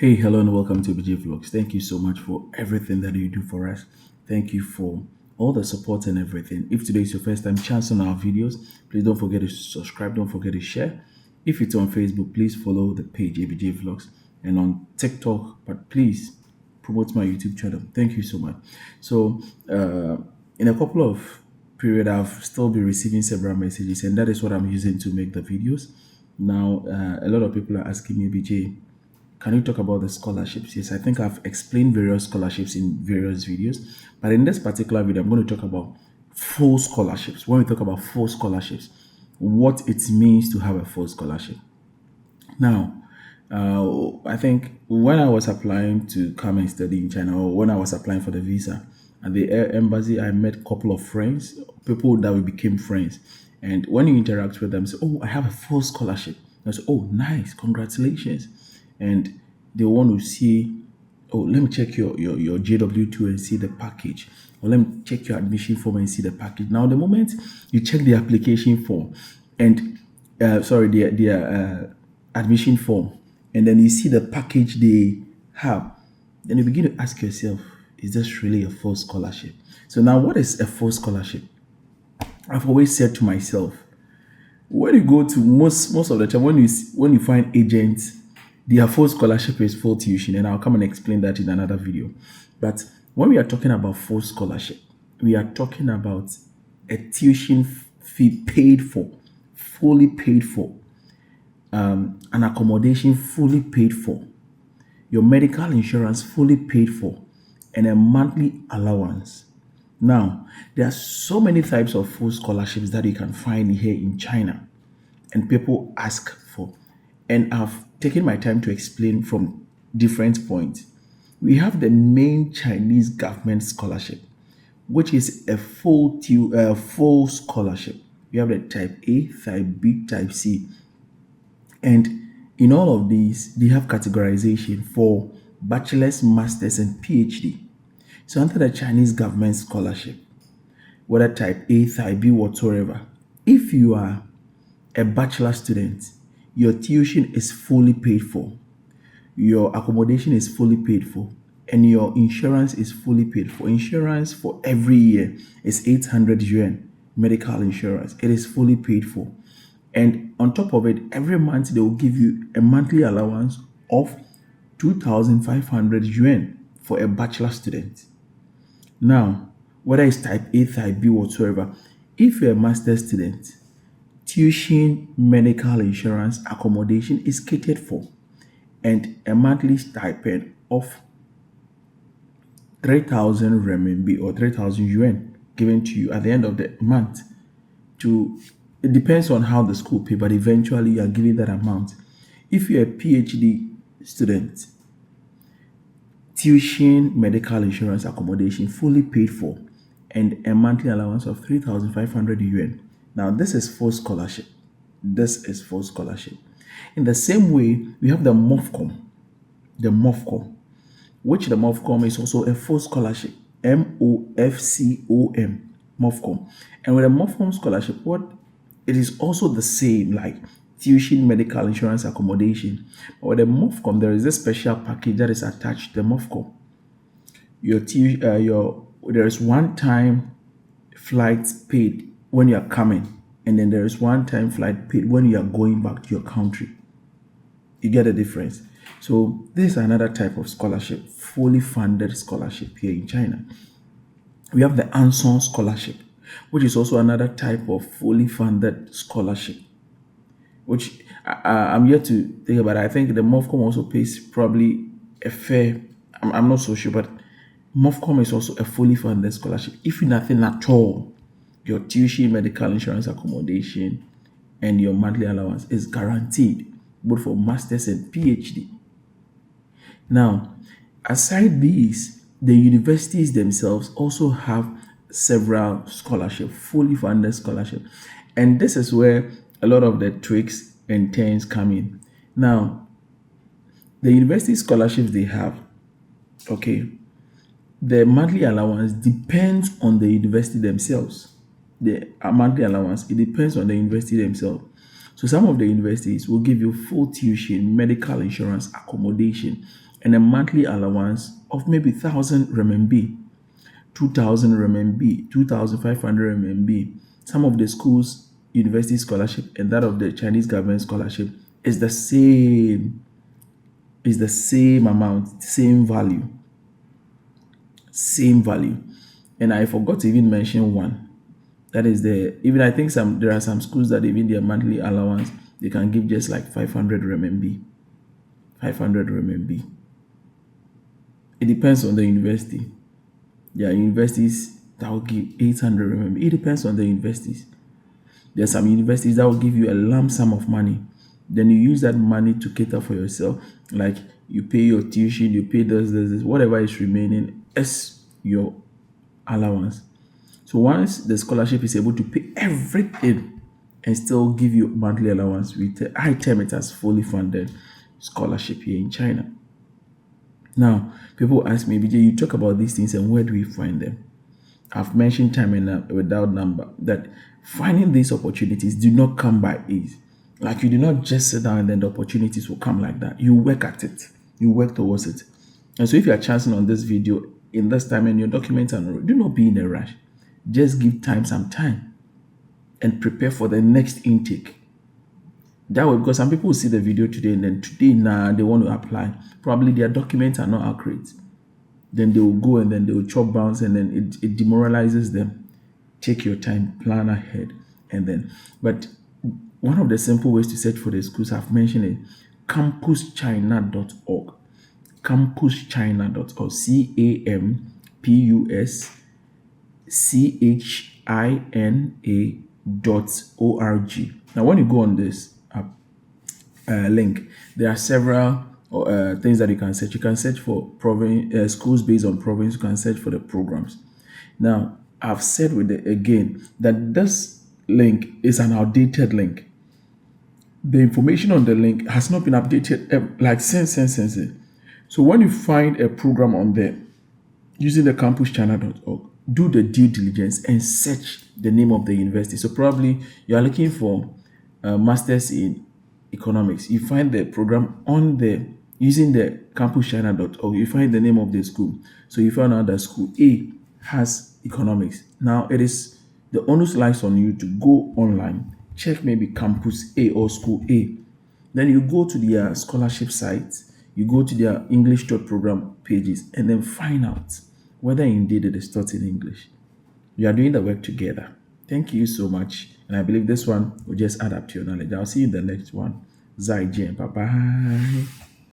Hey, hello, and welcome to BJ Vlogs. Thank you so much for everything that you do for us. Thank you for all the support and everything. If today is your first time chancing our videos, please don't forget to subscribe, don't forget to share. If it's on Facebook, please follow the page ABJ Vlogs, and on TikTok, but please promote my YouTube channel. Thank you so much. So, in a couple of period, I've still been receiving several messages, and that is what I'm using to make the videos. Now, a lot of people are asking me, BJ, can you talk about the scholarships? Yes, I think I've explained various scholarships in various videos, but in this particular video, I'm going to talk about full scholarships. When we talk about full scholarships, what it means to have a full scholarship. Now, I think when I was applying to come and study in China, or when I was applying for the visa at the embassy, I met a couple of friends, people that we became friends. And when you interact with them, say, "Oh, I have a full scholarship." I say, "Oh, nice, congratulations!" And they want to see, "Oh, let me check your JW2 and see the package, or let me check your admission form and see the package." Now, the moment you check the application form, and their admission form, and then you see the package they have, then you begin to ask yourself, is this really a full scholarship? So now, what is a full scholarship? I've always said to myself, when you go to most of the time, when you find agents, their full scholarship is full tuition, and I'll come and explain that in another video. But when we are talking about full scholarship, we are talking about a tuition fee paid for, fully paid for, an accommodation fully paid for, your medical insurance fully paid for, and a monthly allowance. Now, there are so many types of full scholarships that you can find here in China, and people ask for. And I've taken my time to explain from different points. We have the main Chinese government scholarship, which is a full scholarship. We have the type A, type B, type C. And in all of these, they have categorization for bachelor's, master's, and PhD. So under the Chinese government scholarship, whether type A, type B, whatsoever, if you are a bachelor student, your tuition is fully paid for, your accommodation is fully paid for, and your insurance is fully paid for. Insurance for every year is 800 yuan, medical insurance. It is fully paid for. And on top of it, every month they will give you a monthly allowance of 2,500 yuan for a bachelor student. Now, whether it's type A, type B, whatsoever, if you're a master student, tuition, medical insurance, accommodation is catered for, and a monthly stipend of 3,000 renminbi or 3,000 yuan given to you at the end of the month. It depends on how the school pay, but eventually you are given that amount. If you're a PhD student, tuition, medical insurance, accommodation fully paid for, and a monthly allowance of 3,500 yuan. Now, this is full scholarship. This is full scholarship. In the same way, we have the MOFCOM. The MOFCOM, which the MOFCOM is also a full scholarship. MOFCOM. MOFCOM. And with a MOFCOM scholarship, it is also the same, like tuition, medical insurance, accommodation. But with the MOFCOM, there is a special package that is attached to the MOFCOM. There is one-time flights paid when you are coming, and then there is one-time flight paid when you are going back to your country. You get the difference. So this is another type of scholarship, fully funded scholarship here in China. We have the Anson scholarship, which is also another type of fully funded scholarship, which I'm yet to think about. I think the MOFCOM also pays probably a fair, I'm not so sure, but MOFCOM is also a fully funded scholarship. If nothing at all, your tuition, medical insurance, accommodation, and your monthly allowance is guaranteed, both for masters and PhD. Now, aside these, the universities themselves also have several scholarships, fully funded scholarships. And this is where a lot of the tricks and turns come in. Now, the university scholarships they have, okay, the monthly allowance depends on the university themselves. The monthly allowance, it depends on the university themselves. So some of the universities will give you full tuition, medical insurance, accommodation, and a monthly allowance of maybe 1,000 RMB, 2,000 RMB, 2,500 RMB. Some of the schools, university scholarship, and that of the Chinese government scholarship is the same amount, same value. And I forgot to even mention one. That is even I think there are some schools that even their monthly allowance they can give just like 500 RMB. 500 RMB. It depends on the university. There are universities that will give 800 RMB. It depends on the universities. There are some universities that will give you a lump sum of money. Then you use that money to cater for yourself. Like you pay your tuition, you pay this, whatever is remaining as your allowance. So once the scholarship is able to pay everything and still give you monthly allowance, I term it as fully funded scholarship here in China. Now, people ask me, BJ, you talk about these things and where do we find them? I've mentioned time and without number that finding these opportunities do not come by ease. Like you do not just sit down and then the opportunities will come like that. You work at it. You work towards it. And so if you are chancing on this video in this time and your documents are not, do not be in a rush. Just give some time and prepare for the next intake. That way, because some people will see the video today and then today now they want to apply. Probably their documents are not accurate. Then they will go and then they will chop bounce and then it demoralizes them. Take your time, plan ahead, and then. But one of the simple ways to search for the schools I've mentioned it, campuschina.org. Campuschina.org. CAMPUSCHINA.org. Now, when you go on this link, there are several things that you can search. You can search for province schools based on province. You can search for the programs. Now, I've said again that this link is an outdated link. The information on the link has not been updated like since. So when you find a program on there using the campuschina.org, do the due diligence and search the name of the university. So probably you are looking for a master's in economics. You find the program on there using the campuschina.org. You find the name of the school. So you find out that school A has economics. Now it is the onus lies on you to go online, check maybe campus A or school A. Then you go to their scholarship sites, you go to their English taught program pages, and then find out whether indeed it is taught in English. We are doing the work together. Thank you so much. And I believe this one will just add up to your knowledge. I'll see you in the next one. Zai Jen. Bye bye.